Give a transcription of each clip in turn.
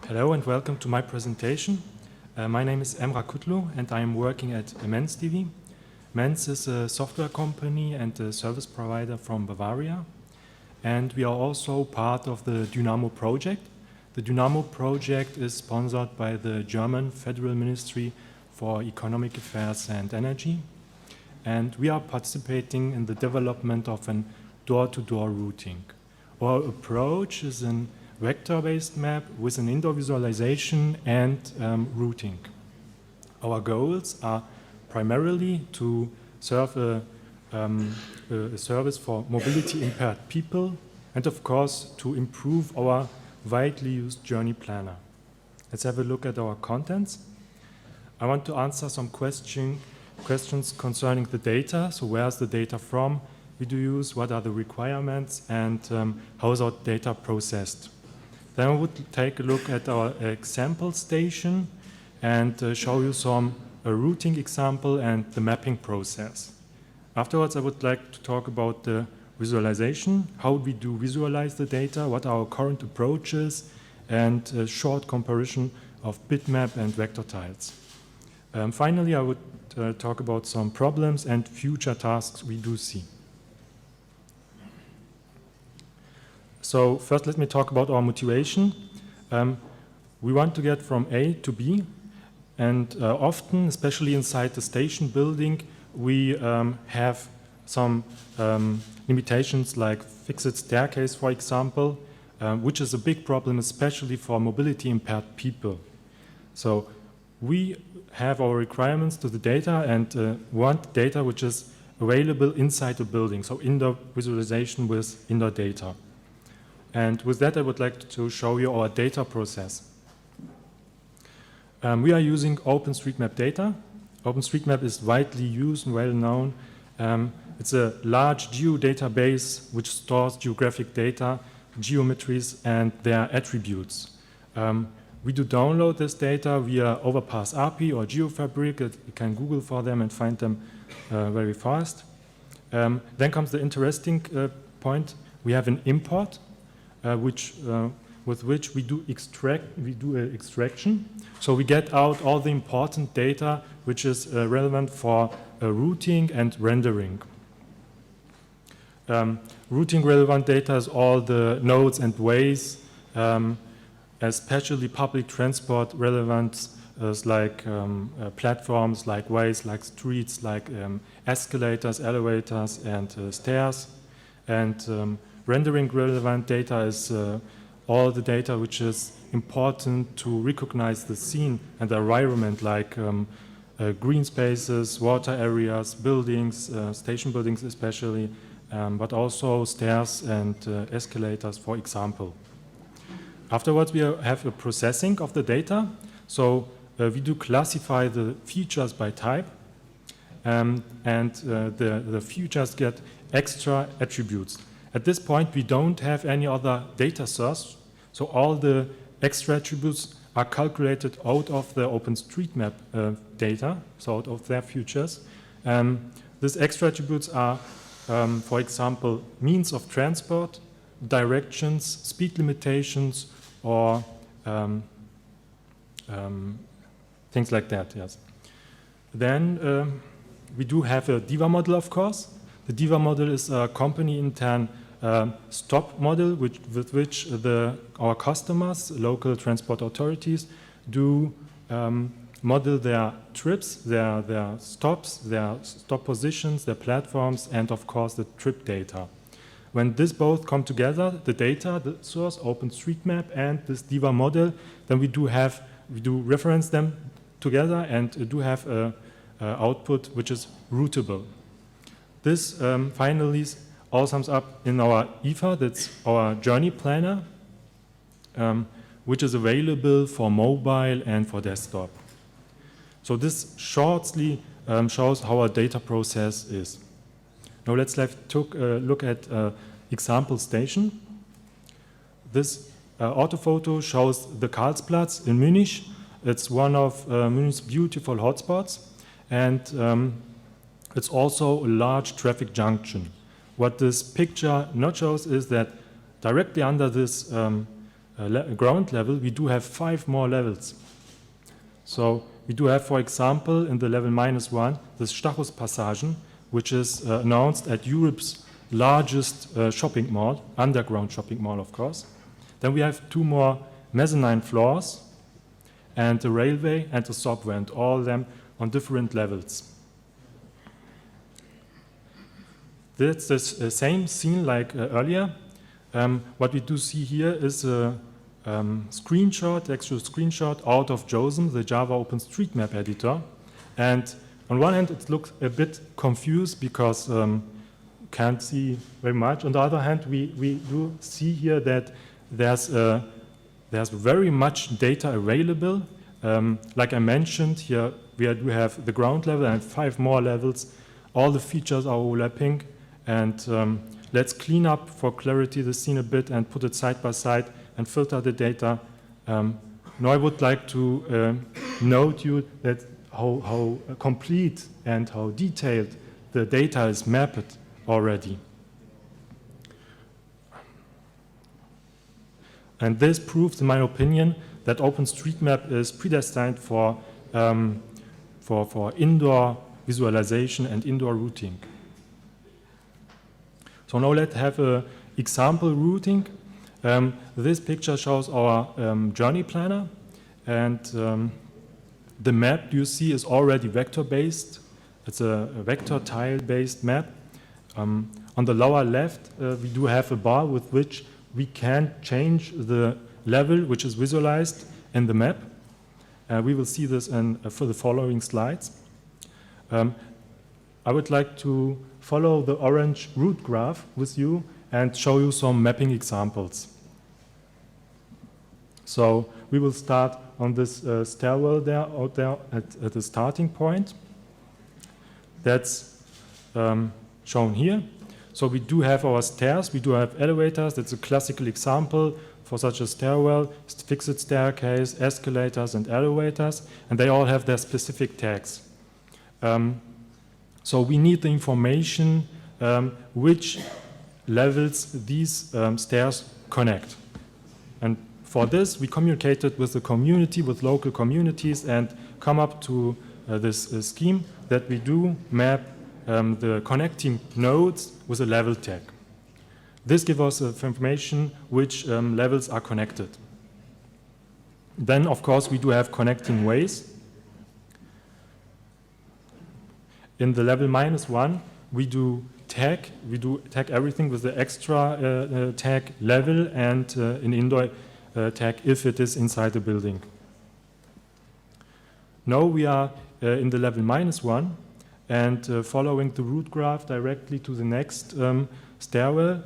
Hello and welcome to my presentation. My name is Emrah Kutlu and I am working at MentzDV. Mentz is a software company and a service provider from Bavaria. And we are also part of the Dynamo project. The Dynamo project is sponsored by the German Federal Ministry for Economic Affairs and Energy. And we are participating in the development of an door-to-door routing. Our approach is an vector-based map with an indoor visualization and routing. Our goals are primarily to serve a service for mobility impaired people and of course to improve our widely used journey planner. Let's have a look at our contents. I want to answer some questions concerning the data. So where's the data from? We do use, what are the requirements, and how is our data processed? Then I would take a look at our example station and show you some routing example and the mapping process. Afterwards, I would like to talk about the visualization, how we do visualize the data, what are our current approaches, and a short comparison of bitmap and vector tiles. Finally, I would talk about some problems and future tasks we do see. So first, let me talk about our motivation. We want to get from A to B, and often, especially inside the station building, we have some limitations like fixed staircase, for example, which is a big problem, especially for mobility impaired people. So we have our requirements to the data and want data which is available inside the building, so indoor visualization with indoor data. And with that, I would like to show you our data process. We are using OpenStreetMap data. OpenStreetMap is widely used and well known. It's a large geodatabase which stores geographic data, geometries, and their attributes. We do download this data via Overpass API or GeoFabric. You can Google for them and find them very fast. Then comes the interesting point. We have an import. With which we do extraction. So we get out all the important data which is relevant for routing and rendering. Routing relevant data is all the nodes and ways, especially public transport relevant like platforms, like ways, like streets, like escalators, elevators, and stairs. And rendering relevant data is all the data which is important to recognize the scene and the environment, like green spaces, water areas, buildings, station buildings especially, but also stairs and escalators, for example. Afterwards, we have a processing of the data. So we do classify the features by type, and the features get extra attributes. At this point, we don't have any other data source, so all the extra attributes are calculated out of the OpenStreetMap data, so out of their features. These extra attributes are, for example, means of transport, directions, speed limitations, or things like that, yes. Then we do have a DIVA model, of course. The DIVA model is a company-intern stop model with which our customers, local transport authorities, do model their trips, their stops, their stop positions, their platforms, and of course the trip data. When this both come together, the data, the source, OpenStreetMap, and this DIVA model, then we do reference them together and do have a output which is routable. This finally all sums up in our IFA, that's our journey planner, which is available for mobile and for desktop. So this shortly shows how our data process is. Now let's take a look at example station. This orthophoto shows the Karlsplatz in Munich. It's one of Munich's beautiful hotspots, and it's also a large traffic junction. What this picture not shows is that directly under this ground level, we do have 5 more levels. So we do have, for example, in the level -1, the Stachus-Passagen, which is announced at Europe's largest shopping mall, underground shopping mall, of course. Then we have 2 more mezzanine floors, and the railway and the subway, and all of them on different levels. That's the same scene like earlier. What we do see here is a screenshot, actual screenshot out of JOSM, the Java OpenStreetMap editor. And on one hand, it looks a bit confused because can't see very much. On the other hand, we do see here that there's very much data available. Like I mentioned, here we do have the ground level and 5 more levels. All the features are overlapping. And let's clean up for clarity the scene a bit and put it side by side and filter the data. Now I would like to note you that how complete and how detailed the data is mapped already. And this proves, in my opinion, that OpenStreetMap is predestined for indoor visualization and indoor routing. So now let's have an example routing. This picture shows our journey planner, and the map you see is already vector-based. It's a vector tile-based map. On the lower left, we do have a bar with which we can change the level which is visualized in the map. We will see this for the following slides. I would like to follow the orange route graph with you and show you some mapping examples. So we will start on this stairwell out there at the starting point. That's shown here. So we do have our stairs, we do have elevators. That's a classical example for such a stairwell, fixed staircase, escalators, and elevators, and they all have their specific tags. So we need the information which levels these stairs connect. And for this, we communicated with the community, with local communities, and come up to this scheme that we do map the connecting nodes with a level tag. This gives us information which levels are connected. Then, of course, we do have connecting ways. In the level -1, we do tag everything with the extra tag level and an indoor tag if it is inside the building. Now we are in the level -1 and following the route graph directly to the next stairwell.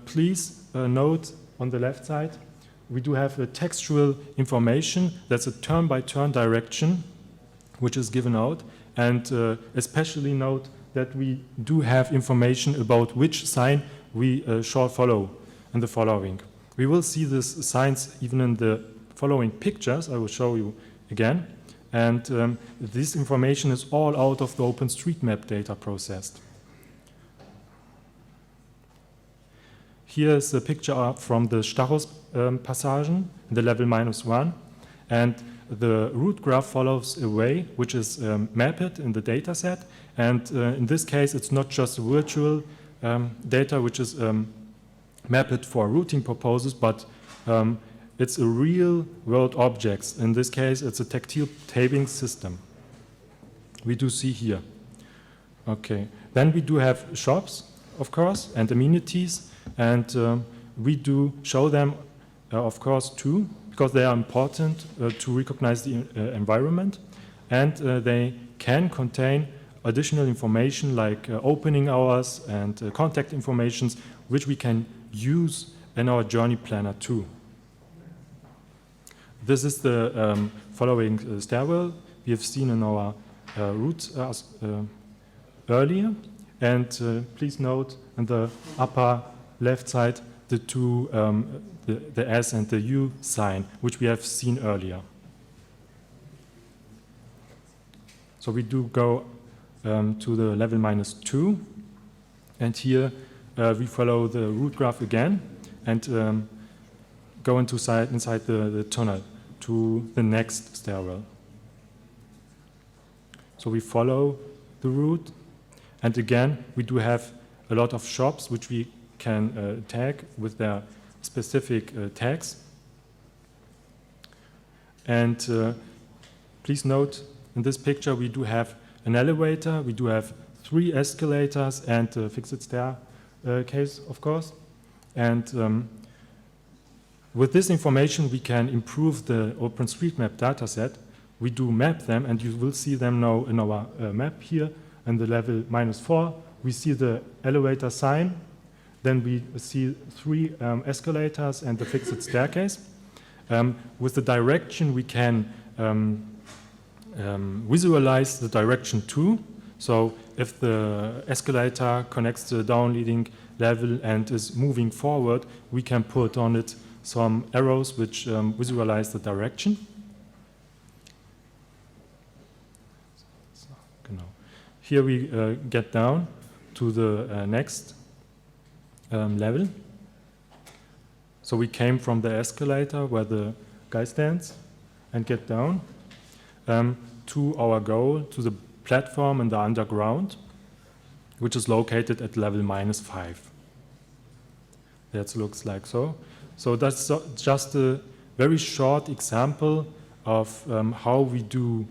Please note on the left side, we do have a textual information. That's a turn-by-turn direction which is given out. And especially note that we do have information about which sign we shall follow in the following. We will see these signs even in the following pictures. I will show you again. And this information is all out of the OpenStreetMap data processed. Here is a picture from the Stachus-Passagen in the level -1. And the route graph follows a way which is mapped in the data set. And in this case, it's not just virtual data which is mapped for routing purposes, but it's a real world objects. In this case, it's a tactile tabbing system. We do see here. Okay. Then we do have shops, of course, and amenities. And we do show them, of course, too, because they are important to recognize the environment, and they can contain additional information like opening hours and contact informations, which we can use in our journey planner too. This is the following stairwell we have seen in our route earlier, and please note in the upper left side the two the S and the U sign, which we have seen earlier. So we do go to the level -2, and here we follow the route graph again, and go inside the tunnel to the next stairwell. So we follow the route, and again we do have a lot of shops which we can tag with their specific tags. And please note, in this picture we do have an elevator, we do have 3 escalators and a fixed staircase, of course. And with this information we can improve the OpenStreetMap dataset. We do map them, and you will see them now in our map here in the level -4. We see the elevator sign, then we see 3 escalators and the fixed staircase. With the direction we can visualize the direction too. So if the escalator connects to the down-leading level and is moving forward, we can put on it some arrows which visualize the direction. Here we get down to the next level. So we came from the escalator where the guy stands and get down to our goal, to the platform in the underground, which is located at level -5. That looks like so. So that's just a very short example of how we do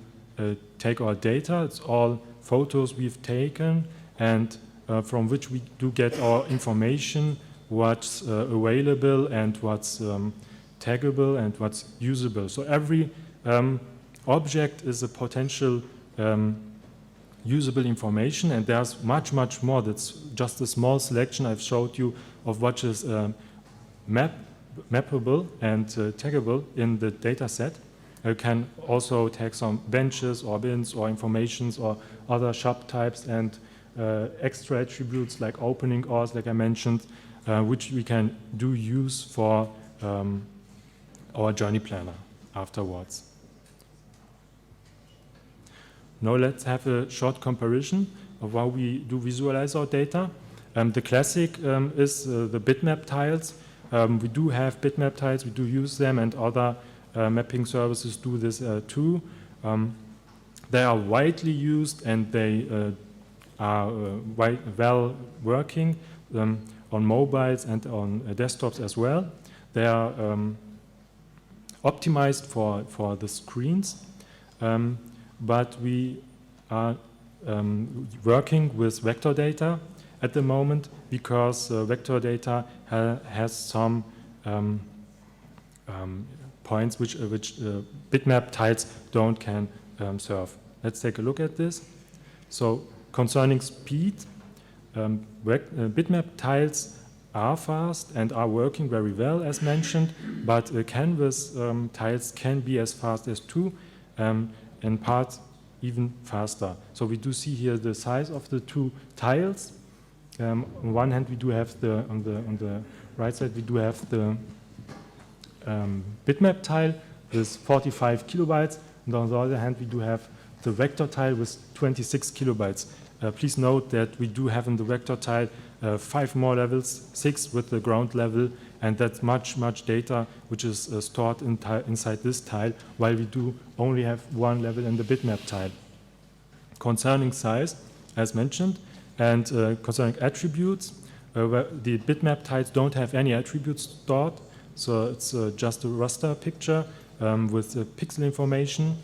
take our data. It's all photos we've taken, and from which we do get our information, what's available and what's taggable and what's usable. So every object is a potential usable information, and there's much, much more. That's just a small selection I've showed you of what is mappable and taggable in the data set. You can also tag some benches or bins or informations or other shop types and extra attributes like opening hours, like I mentioned, which we can do use for our journey planner afterwards. Now let's have a short comparison of how we do visualize our data. The classic is the bitmap tiles. We do have bitmap tiles, we do use them, and other mapping services do this too. They are widely used, and they are well working on mobiles and on desktops as well. They are optimized for the screens, but we are working with vector data at the moment, because vector data has some points which bitmap tiles can serve. Let's take a look at this. So concerning speed, bitmap tiles are fast and are working very well, as mentioned, but canvas tiles can be as fast as 2, in parts even faster. So we do see here the size of the 2 tiles. On one hand, we do have on the right side, we do have the bitmap tile with 45 kilobytes, and on the other hand, we do have the vector tile with 26 kilobytes. Please note that we do have in the vector tile 5 more levels, 6 with the ground level, and that's much data which is stored inside this tile, while we do only have 1 level in the bitmap tile. Concerning size, as mentioned, and concerning attributes, the bitmap tiles don't have any attributes stored, so it's just a raster picture with pixel information,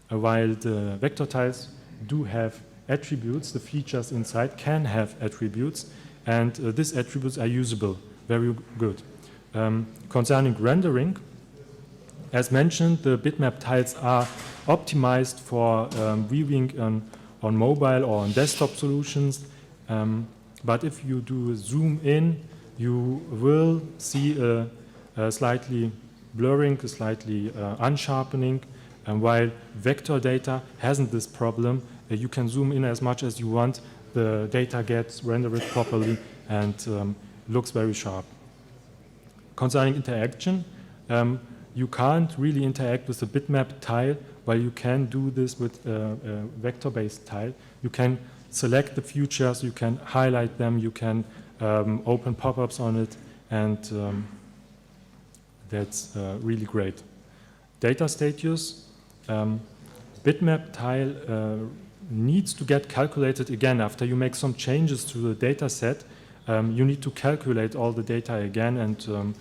while the vector tiles do have attributes. The features inside can have attributes, and these attributes are usable, very good. Concerning rendering, as mentioned, the bitmap tiles are optimized for viewing on mobile or on desktop solutions, but if you do zoom in, you will see a slightly blurring, a slightly unsharpening, and while vector data hasn't this problem, you can zoom in as much as you want, the data gets rendered properly and looks very sharp. Concerning interaction, you can't really interact with the bitmap tile, while you can do this with a vector-based tile. You can select the features, you can highlight them, you can open pop-ups on it, and That's really great. Data status, bitmap tile needs to get calculated again after you make some changes to the data set. You need to calculate all the data again, and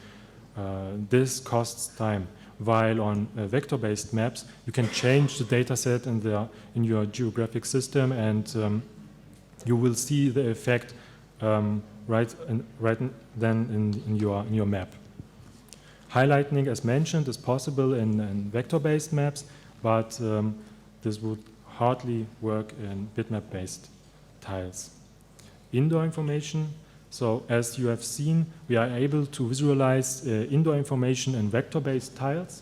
this costs time. While on vector-based maps, you can change the data set in your geographic system, and you will see the effect right then in your map. Highlighting, as mentioned, is possible in vector-based maps, but this would hardly work in bitmap-based tiles. Indoor information. So as you have seen, we are able to visualize indoor information in vector-based tiles,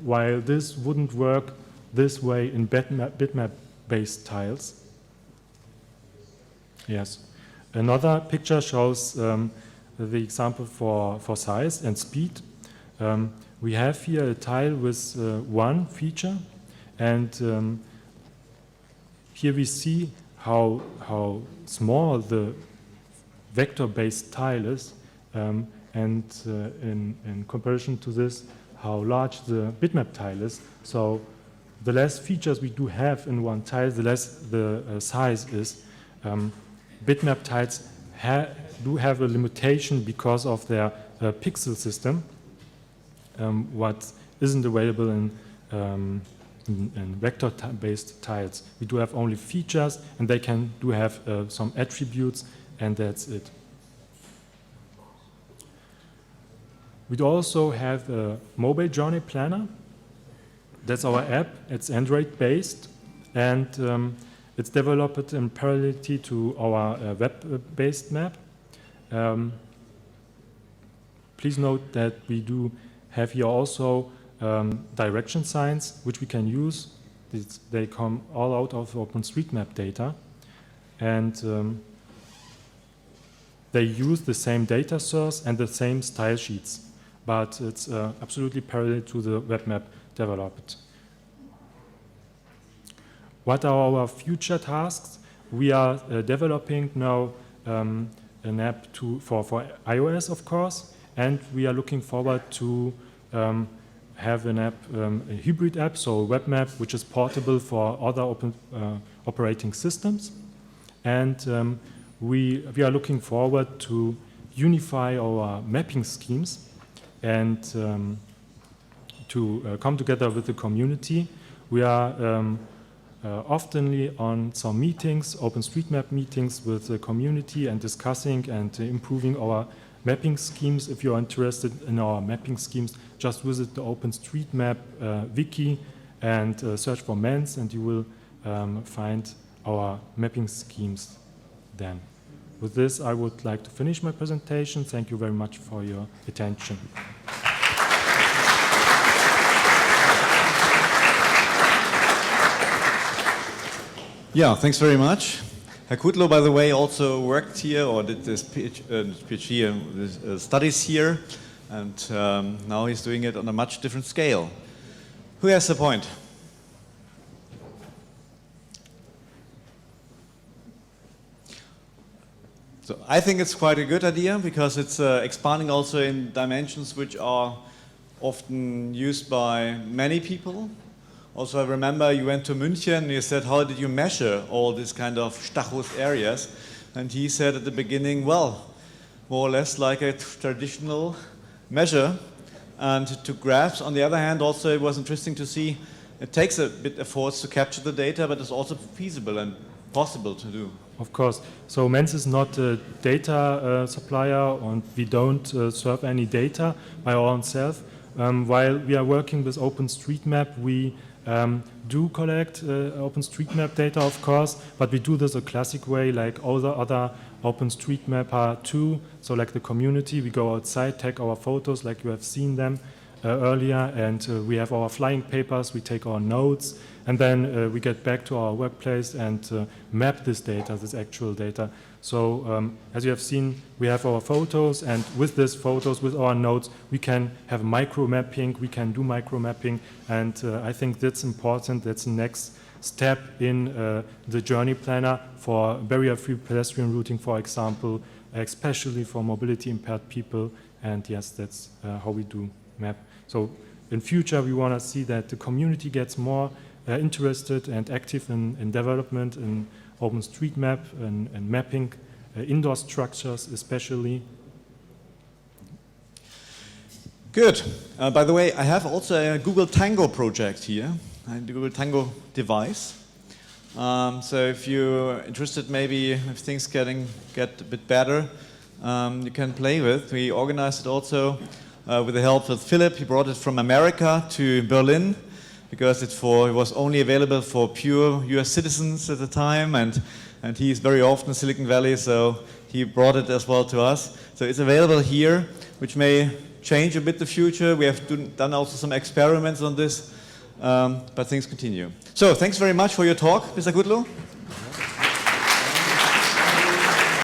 while this wouldn't work this way in bitmap-based tiles. Yes. Another picture shows the example for size and speed. We have here a tile with one feature, and here we see how small the vector-based tile is, and in comparison to this, how large the bitmap tile is. So the less features we do have in one tile, the less the size is. Bitmap tiles do have a limitation because of their pixel system, what isn't available in vector-based tiles. We do have only features, and they do have some attributes, and that's it. We also have a mobile journey planner. That's our app. It's Android-based, and it's developed in parallelity to our web-based map. Please note that we do have here also direction signs, which we can use. They come all out of OpenStreetMap data, and they use the same data source and the same style sheets, but it's absolutely parallel to the web map developed. What are our future tasks? We are developing now an app for iOS, of course, and we are looking forward to have an app, a hybrid app, so a web map which is portable for other operating systems. And we are looking forward to unify our mapping schemes and to come together with the community. We are oftenly on some meetings, OpenStreetMap meetings with the community, and discussing and improving our mapping schemes. If you're interested in our mapping schemes, just visit the OpenStreetMap wiki and search for Mentz, and you will find our mapping schemes then. With this, I would like to finish my presentation. Thank you very much for your attention. Yeah, thanks very much. Herr Kutlu, by the way, also worked here or did this PhD studies here, and now he's doing it on a much different scale. Who has the point? So I think it's quite a good idea because it's expanding also in dimensions which are often used by many people. Also, I remember you went to München and you said, how did you measure all these kind of Stachus areas? And he said at the beginning, well, more or less like a traditional measure and to grasp. On the other hand, also it was interesting to see it takes a bit of efforts to capture the data, but it's also feasible and possible to do. Of course. So Mentz is not a data supplier, and we don't serve any data by our own self. While we are working with OpenStreetMap, we do collect OpenStreetMap data, of course, but we do this a classic way, like all the other OpenStreetMapper too. So like the community, we go outside, take our photos, like you have seen them earlier, and we have our flying papers, we take our notes, and then we get back to our workplace and map this data, this actual data. So as you have seen, we have our photos, and with these photos, with our notes, we can have micro mapping, we can do micro mapping, and I think that's important. That's the next step in the journey planner for barrier-free pedestrian routing, for example, especially for mobility impaired people And yes, that's how we do map. So in future, we want to see that the community gets more interested and active in development in OpenStreetMap and mapping indoor structures especially. Good. By the way, I have also a Google Tango project here, a Google Tango device. So if you're interested, maybe if things get a bit better, you can play with. We organized it also with the help of Philip. He brought it from America to Berlin because it was only available for pure US citizens at the time, and he's very often in Silicon Valley, so he brought it as well to us. So it's available here, which may change a bit the future. We have done also some experiments on this, but things continue. So thanks very much for your talk, Mr. Kutlu.